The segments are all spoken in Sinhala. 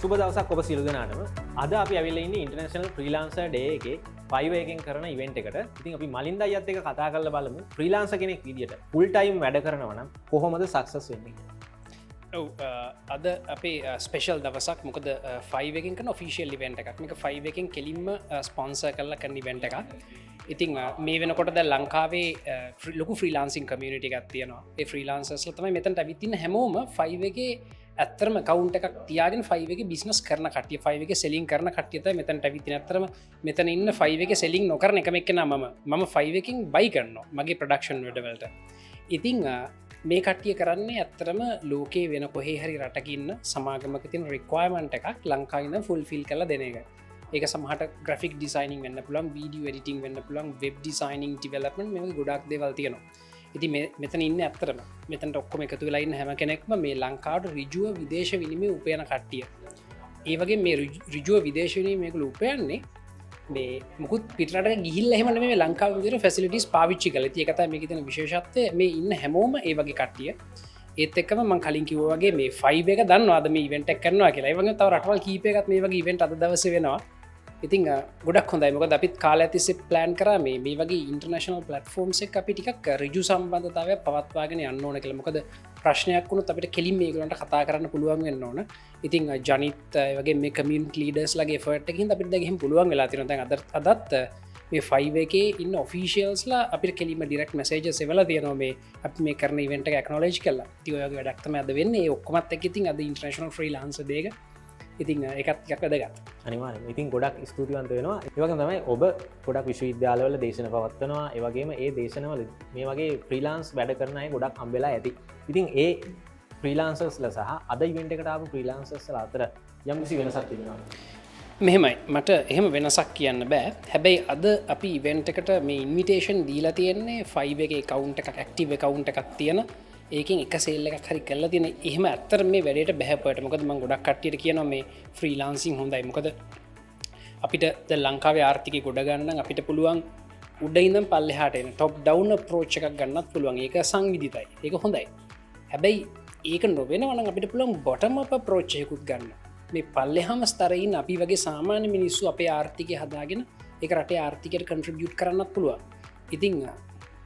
සුබ දවසක් ඔබ සියලු දෙනාටම. අද අපි ඇවිල්ලා ඉන්නේ ඉන්ටර්නැෂනල් ෆ්‍රීලාන්සර් ඩේ එකේ Fiverr එකෙන් කරන ඉවෙන්ට් එකට. ඉතින් අපි මලින්දා අයියත් එක්ක කතා කරලා බලමු ෆ්‍රීලාන්සර් කෙනෙක් විදියට ෆුල් ටයිම් වැඩ කරනවා නම් කොහොමද සක්සස් වෙන්නේ කියලා. අද අපේ ස්පෙෂල් දවසක් මොකද ෆයිව එකෙන් කන ෆිසිල් ඉවෙන්ට එකක් මේක ෆයිව එකෙන් කෙලින්ම ස්පොන්ස කරලා කන්න ඉවෙන්ට එකක්. ඉතින් මේ වෙනකොට ලංකාවේ ලොකු ෆ්‍රීලාන්සින් කමියනිට එකක් තියෙනවා. ඒ ෆ්‍රීලාන්සර්ස්ල තමයි මෙතැන්ට ඇවිත්තින්න හැමෝම ෆයිව එකේ ඇත්තරම කවුන්් එකක් තියාගෙන ෆයිව එක බිස්නස් කරන කටිය ෆයිව එක සෙලින් කරන කටියත මෙතැන්ට ඇවිතින ඇතරම මෙතන ඉන්න ෆයිව එක සෙලින් නොකරන එක එක්කෙන මම ෆයිව එකින් බයි කරනවා මගේ ප්‍රඩක්ෂන් වැඩවලට. ඉතිං මේ කට්ටිය කරන්නේ ඇත්තරම ලෝකේ වෙන කොහේ හරි රටකින්න සමාගමක තින් රික්වයමන්ට එකක් ලංකායින්න ෆුල් ෆිල් කල දෙන එක. ඒක සමහට ග්‍රෆික් ඩිසයිනින් වෙන්න පුළන් වීඩියෝ එඩිටිං වෙන්න පුළන් වෙබ් ඩිසයිනිං ටිවලපන් මේ ගොඩක් දෙවල් තියෙනවා. ඉති මෙතන ඉන්න ඇත්තරම මෙතැට ඔක්කොම එකතු වෙලායින්න හැම කෙනෙක්ම මේ ලංකාවට රිජුව විදේශ විනිම උපයන කට්ටිය. ඒවගේ මේ රිජුව විදේශවනී මේකළ උපයන්නේ මේ මුකුත් පිට ගිහිල් එහම මේ ලංකාව විදිර ෆැසිලිටිස් පාවිච්චි කල ති එකත මේ තන විශේෂත්වය මේ ඉන්න හැමෝම ඒ වගේ කට්ටිය ඒත් එක්කම මං කලින් කිව්වගේ මේ ෆයිබ එක දන්නවාද මේ ඉවෙන්ටක් කරනවා කියලා වගේ තව රටවල් කීපයකත් මේ වගේ ඉවෙන්ට අද දවස වෙනවා. ඉතින් ගොඩක් හොඳයි මොකද අපිත් කාල ඇතිසේ ප්ලෑන් කර මේ වගේ ඉන්ටර්නශනල් පලටෆෝර්ම්ස් එක අපි ටිකක් රජු සම්බන්ධතාවය පවත්වාගෙන යන්න ඕන කළ මොකද ප්‍රශ්නයක් වුණු අපිට කෙලින් මේගලන්ට කතා කරන්න පුළුවන් වෙන්න ඕන. ඉතින් ජනිත් වගේ මේ කමියන්ට ලීඩස් ලගේ ෆටකින් අපිට දැගහම පුළුවන් වෙලා තිනත අදත් මේ ෆයිව එක ඉන්න ඔෆිසිියල්ස්ලා අපි කෙලීම ඩිරෙක්් මසේජ සෙවල තියනවා මේ අප මේ කරන ඉවෙන්ට ඇක්නෝලජ් කලා තියෝගේ වැඩක්තම ඇද වෙන්න ඔක්කොමත් එක ඉතින් අද ඉන්ට්‍රේශනල් ්‍රී ලන්ස දේක ඉතින් එකත් වැදගත් අනිවා ඉතින් ගොඩක් ස්තුතිවන්ත වෙනවා. ඒවක තමයි ඔබ ගොඩක් විශ්වවිද්‍යාලවල දේශන පවත්වනවා ඒවගේම ඒ දේශනවල මේ වගේ ෆ්‍රීලාන්ස් වැඩ කරනය ගොඩක් හම්බෙලා ඇති. ඉතින් ඒ ෆ්‍රීලාන්සර්ස්ල සහ අද ඉවෙන්ට එකටාපු ෆ්‍රීලාන්සර්ස්ල අතර යම්කිසි වෙනසක් තිබෙනවා. මෙහෙමයි මට එහෙම වෙනසක් කියන්න බෑ. හැබැයි අද අපි ඉවෙන්ට් එකට මේ ඉන්විටේෂන් දීලා තියෙන්නේ ෆයිව එක කවුන්ට එකක් ඇක්ටිව් කවුන්ට එකක් තියෙන ඒකින් එක සේල්ල එකක් හරි කල්ලා තියෙන එහෙම ඇත්තර මේ වැඩට බැහපට මොකද මං ගොඩක් කට්ටියට කියනවා මේ ෆ්‍රීලාන්සින් හොඳයි මොකද අපිට ලංකාවේ ආර්ථික ගොඩගන්න අපිට පුළුවන් උඩයින්දම් පල්ලෙහාට එන ටොප් ඩවුන ප්‍රෝච් එකක් ගන්නත් පුළුවන් ඒක සංවිධිතයි ඒක හොඳයි. හැබැයි ඒක නොවෙනවන අපිට පුළුවන් බොටම අප ප්‍රෝච්චයකුත් ගන්න මේ පල්ලෙහම ස්තරයින් අපි වගේ සාමාන්‍ය මිනිස්සු අපේ ආර්ථිකය හදාගෙන එක රටේ ආර්ථිකට කන්ට්‍රිබියුට් කරන්නත් පුළුවන්. ඉතිං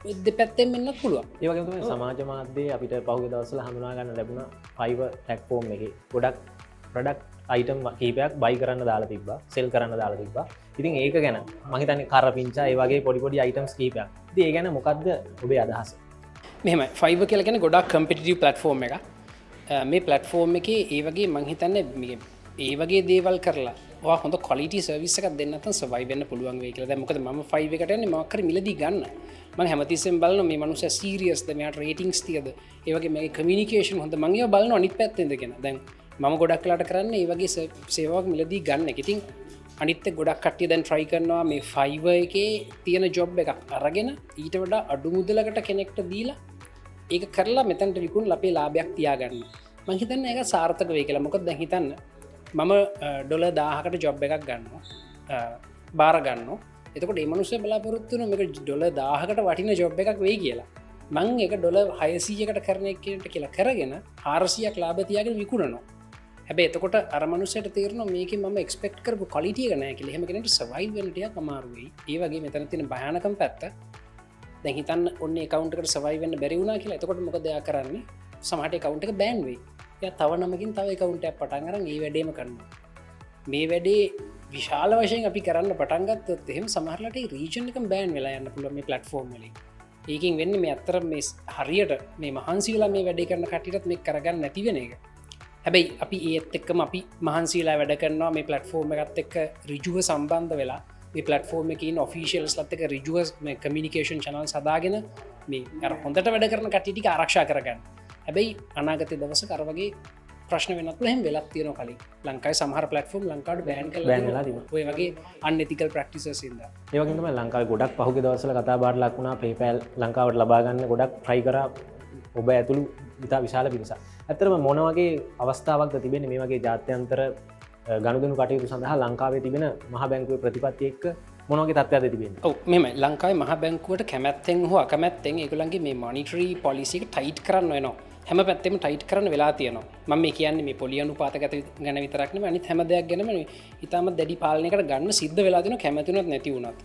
පැත්තෙන් මෙන්න පුළුව ඒවගේ සමාජ මාධ්‍යය අපිට පහුග දවසල හඳුනා ගන්න ලැබුණ ෆයිව ටැක්ෆෝර්ම් එක ගොඩක් ප්‍රඩක්් අයිටම් කීපයක් බයි කරන්න දාලා තිබ සෙල් කරන්න දාලා තිබ. ඉතින් ඒක ගැන මහිතන කරපිංචා ඒවගේ පොඩිපොඩි අයිටම්ස් කීපයක් ඒ ගැන මොකක්ද ඔබේ අදහස. මෙම ෆයිව කියලගෙන ගොඩක් කම්පිටිව පලටෆෝර්ම් එක මේ පලටෆෝර්ම් එක ඒ වගේ මංහිතන්න ඒ වගේ දේවල් කරලා හොඳ කොලිට සවිසක දෙන්නත සවයි වන්න පුළුවන් වේ කියල මොකද ම ෆයිව එකටන මක්කර මිලදී ගන්න ම හැමතිසෙන් බලන මේ මනුස සීරියස්ද මෙයාට රේටිංස් තියද ඒවගේ මේ කමිනිකේෂන් හොඳ මංගේ බලන අනිත් පැත්තෙදගෙන දැන් ම ගොඩක් ලාට කරන්න ඒ වගේ සේවක් මිලදී ගන්න ඉතින් අනිත්ත ගොඩක් කට්ටිය දැන් ට්‍රයි කරනවා මේ ෆයිව එකේ තියෙන ජොබ් එකක් අරගෙන ඊට වඩා අඩු මුදලකට කෙනෙක්ට දීලා ඒක කරලා මෙතැන්ට විකුණ ලපේ ලාභයක් තියාගන්න මහිතන්න එක සාර්ථක වේ කියලා මොකද දැහිතන්න මම ඩොල 1000කට ජොබ් එකක් ගන්නවා බාරගන්න එතකොට එමනුස බලාපොරොත්තුන මේක ඩොල 1000කට වටින ජොබ් එකක් වෙයි කියලා මං එක ඩොල 600කට කරනයකට කියලා කරගෙන 400ක් ලාභතියාගෙන විකුණනවා. හැබැ එතකොට අරමනුසට තේරන මේක ම එක්ස්පෙක්් කරපු කොලිටිය නෑ කියල හෙමකෙනට සවයි වලටය අමාරුවයි ඒවගේ මෙතන තින භයනකම් පැත්ත දැහිතන් ඔන්න කවන්ටකට සවයි වන්න බැරිවුණනා කියලා එතකොට මොක දෙයක් කරන්නේ සමහට කවුන්ට එක බෑන්වේ ය තව නමකින් තව කවුන්ටක් පටන්ගර ඒ වැඩේම කරන්න මේ වැඩේ විශාල වශයෙන් අපි කරන්න පටන්ගත් එහෙම සමහරලට රීජන් එක බෑන් වෙලා යන්න පුළුව මේ පලට්ෆෝර්ම් වලින් ඒකින් වෙන්න මේ අත්තර මේ හරියට මේ මහන්සීලා මේ වැඩේ කරන කටිටත් මේ කරගන්න නැතිවෙන එක. හැබැයි අපි ඒත් එක්කම අපි මහන්සීලා වැඩ කරනවා මේ පලට්ෆෝර්ම් එකත් එක්ක රිජුව සම්බන්ධ වෙලා මේ පලට්ෆෝර්ම් එකින් ඔෆිසිියල්ස් ලත් එක රිජුව කමිනිකේෂන් චනල් සදාගෙන මේ හොඳට වැඩ කරන කටිටික ආරක්ෂා කරගන්න. හැබැයි අනාගත දවස කරවගේ ප්‍රශ්න වෙනත් හෙම වෙලක් තියන කලින් ලංකායි සමහර පලටෆෝම් ලංකාඩ බෑන් කල ඔය වගේ අන්නතිකල් ප්‍රක්ටිසසිද ඒවගේම ලංකාව ගොඩක් පහුග දවසල කතා බාට ලක්ුණා පේපැල් ලංකාවට ලබාගන්න ගොඩක් ට්‍රයි කර ඔබ ඇතුළු ඉතා විශාල පිරිස ඇතරම මොනවගේ අවස්ථාවක් තිබෙන මේ වගේ ජාත්‍යන්තර ගණුදනු කටයුතු සඳහා ලංකාවේ තිබෙන මහ බැංකුව ප්‍රතිපත්ති එක්ක මොනවගේ තත්ත්වයක්ද තිබෙන්නේ? ඔව් මෙම ලංකාවේ මහ බැංකුවට කැමැත්තෙන් හෝ අකමැත්තෙන් ඒගොල්ලන්ගේ මේ මොනිටරි පොලිසි එක ටයිට් කරන්න වෙනවා. හැම පැත්තෙම ටයිට් කරන්න වෙලා තියෙනවා මම මේ කියන්නේ මේ පොලි අනුපාතගත ගැන විතරක් නෙමෙයි අනිත් හැම දෙයක් ගැනම ඉතාමත් දැඩි පාලනයකට ගන්න සිද්ධ වෙලා තියෙනවා කැමති වුණත් නැති වුණත්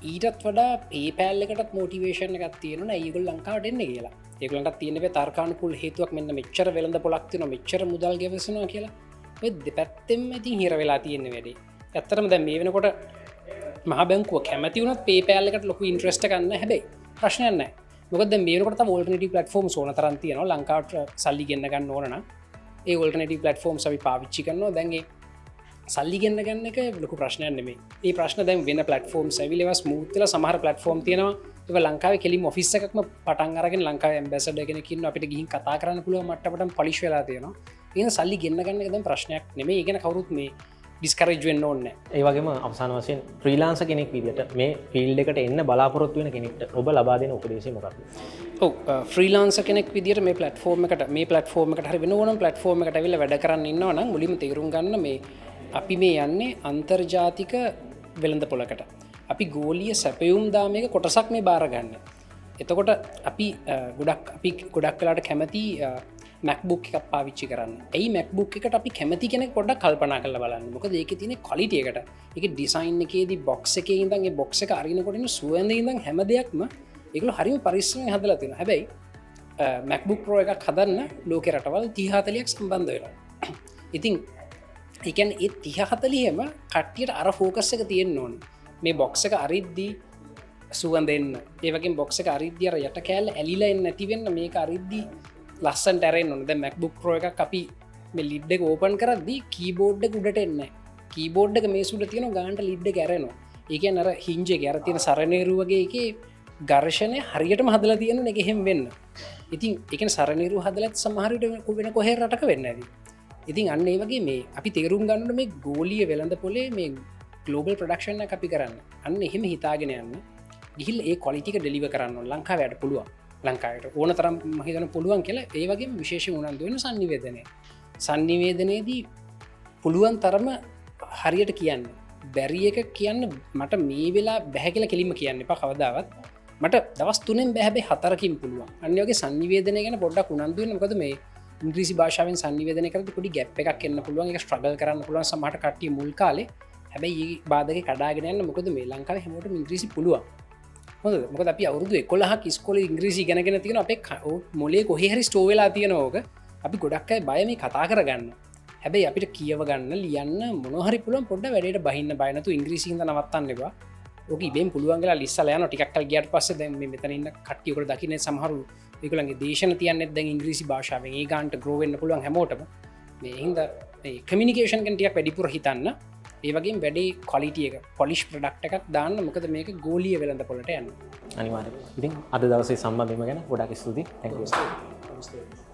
ඊටත් වඩා PayPal එකටත් මොටිවේෂන් එකක් තියෙනවා ඒගොල්ලෝ ලංකාවට එන්න කියලා ඒගොල්ලන්ට තියෙන මේ තර්කානුකූල හේතුවක් මෙන්න මෙච්චර වෙළඳ පොලක් තියෙනවා මෙච්චර මුදල් ගෙවසනවා කියලා ඔය දෙපැත්තෙම ඉතින් හිර වෙලා තියෙන වැඩේ ඇත්තටම දැන් මේ වෙනකොට මහ බැංකුව කැමති වුණත් PayPal එකට ලොකු ඉන්ට්‍රස්ට් එකක් නැහැ හැබැයි ප්‍රශ්නයක් නැහැ මොකද දැන් මේ වෙනකොට තව ඕල්ටර්නේටිව් ප්ලැට්ෆෝම්ස් ඕන තරම් තියෙනවා ලංකාවට සල්ලි ගෙන්න ගන්න ඕන නම් ඒ ඕල්ටර්නේටිව් ප්ලැට්ෆෝම්ස් අපි පාවිච්චි කරනවා දැන් ඒ සල්ලි ගෙන්න ගන්න එක ලොකු ප්‍රශ්නයක් නෙමෙයි මේ ප්‍රශ්න දැන් වෙන ප්ලැට්ෆෝම්ස් ඇවිල්ලා ඒවා ස්මූත් වෙලා සමහර ප්ලැට්ෆෝම් තියෙනවා ඒක ලංකාවේ කෙලිම ඔෆිස් එකක්ම පටන් අරගෙන ලංකාවේ ඇම්බැසඩර් කෙනෙක් ඉන්නවා අපිට ගිහින් කතා කරන්න පුළුවන් මට්ටමටම පොලිෂ් වෙලා තියෙනවා එහෙනම් සල්ලි ගෙන්න ගන්න එක දැන් ප්‍රශ්නයක් නෙමෙයි ඒ ගැන කවුරුත් මේ ඩිස්කරේජ් වෙන්න ඕනේ ඒ වගේම අවසාන වශයෙන් ෆ්‍රීලාන්සර් කෙනෙක් විදිහට මේ ෆීල්ඩ් එකට එන්න බලාපොරොත්තු වෙන කෙනෙක්ට ඔබ ලබා දෙන උපදේශය මොකක්ද? ඔව් ෆ්‍රීලාන්සර් කෙනෙක් විදිහට මේ ප්ලැට්ෆෝම් එකට හරි වෙන ඕනම ප්ලැට්ෆෝම් එකකට ඇවිල්ලා වැඩ කරන්න ඉන්නවා නම් මුලින්ම තේරුම් ගන්න මේ අපි මේ යන්නේ අන්තර්ජාතික වෙළඳපොළකට. අපි ගෝලීය සැපයුම් දාමයක කොටසක් මේ බාර ගන්න. එතකොට අපි ගොඩක් වෙලාට කැමති MacBook එකක් පාවිච්චි කරන්න. ඇයි MacBook එකට අපි කැමති කෙනෙක් පොඩ්ඩක් කල්පනා කරලා බලන්න. මොකද ඒකේ තියෙන ක්වලිටි එකට. ඒකේ ඩිසයින් එකේදී බොක්ස් එකේ ඉඳන් ඒ බොක්ස් එක අරිනකොට ඉන්න සුවඳ ඉඳන් හැම දෙයක්ම ඒගොල්ලෝ හරිම පරිස්සමෙන් හදලා තියෙනවා. හැබැයි MacBook Pro එකක් හදන්න ලෝකේ රටවල් 30-40ක් සම්බන්ධ වෙනවා. ඉතින් ඒ කියන්නේ ඒ 30-40ෙම කට්ටියට අර ෆෝකස් එක තියෙන්න ඕනේ. මේ බොක්ස් එක අරිද්දී සුවඳ එන්න. ඒ වගේම බොක්ස් එක අරිද්දී අර යට කෑල්ල ඇලිලා එන්නේ නැති වෙන්න මේක අරිද්දී ලස්සන්ට ඇරෙන්න ඕනේ. දැන් MacBook Pro එකක් අපි මේ lid එක ඕපන් කරද්දී keyboard එක උඩට එන්නේ නැහැ. keyboard එක මේස උඩ තියෙනවා ගානට lid එක ඇරෙනවා. ඒ කියන්නේ අර hinge එකේ අර තියෙන සරණේරු වගේ එකේ ඝර්ෂණය හරියටම හදලා තියෙනවා නේ එහෙම වෙන්න. ඉතින් ඒ කියන්නේ සරණේරු හදලත් සමහර විට වෙන කොහේ රටක වෙන්නේ නැති. ඉතින් අන්න ඒ වගේ මේ අපි තේරුම් ගන්න ඕනේ මේ ගෝලීය වෙළඳපොලේ මේ ග්ලෝබල් ප්‍රොඩක්ෂන් එක අපි කරන්න. අන්න එහෙම හිතාගෙන යන්න. ගිහිල්ලා ඒ ක්වලිටි එක ඩෙලිවර් කරන්න ඕන ලංකාවට පුළුවන්. ලංකාවට ඕන තරම් මම හිතන පුළුවන් කියලා ඒ වගේම විශේෂ උනන්දු වෙන සංනිවේදනයේදී පුළුවන් තරම හරියට කියන්න බැරි එක කියන්න මට මේ වෙලා බැහැ කියලා කෙලින්ම කියන්න එපා කවදාවත් මට දවස් 3න් බෑ හැබැයි 4කින් පුළුවන් අන්න ඒ වගේ සංනිවේදනය ගැන පොඩ්ඩක් උනන්දු වෙන්න මොකද මේ ඉංග්‍රීසි භාෂාවෙන් සංනිවේදනය කරද්දී පොඩි ගැප් එකක් එන්න පුළුවන් ඒක ස්ට්‍රගල් කරන්න පුළුවන් සමහරට කට්ටිය මුල් කාලේ හැබැයි මේ බාධකේ කඩාගෙන යන්න මොකද මේ ලංකාවේ හැමෝටම ඉංග්‍රීසි පුළුවන් මොකද අපි අවුරුදු 11ක් ඉස්කෝලේ ඉංග්‍රීසි ඉගෙනගෙන තියෙනවා අපේ මොලේ කොහේ හරි ස්ටෝර් වෙලා තියෙනවා ඕක අපි ගොඩක් අය බය මේ කතා කරගන්න හැබැයි අපිට කියව ගන්න ලියන්න මොනවා හරි පුළුවන් පොඩ්ඩක් වැඩේට බහින්න බය නැතු ඉංග්‍රීසි හින්දා නවත්තන්න එපා ඕක ඉබේම පුළුවන් කියලා ලිස්සලා යනවා ටිකක් කල් ගියාට පස්සේ දැන් මේ මෙතන ඉන්න කට්ටිය උකට දකින්නේ සමහරු ඒගොල්ලන්ගේ දේශන තියන්නේ දැන් ඉංග්‍රීසි භාෂාවෙන් ඒ ගානට ග්‍රෝ වෙන්න පුළුවන් හැමෝටම මේ හින්දා මේ කමියුනිකේෂන් ගැන ටිකක් වැඩිපුර හිතන්න ඒ වගේ වැඩේ ක්වලිටි එක පොලිෂ් ප්‍රොඩක්ට් එකක් දාන්න මොකද මේක ගෝලීය වෙළඳපොළට යන්න අනිවාර්යයෙන් ඉතින් අද දවසේ සම්බන්ධවීම ගැන ගොඩක් ස්තුතියි. Thank you.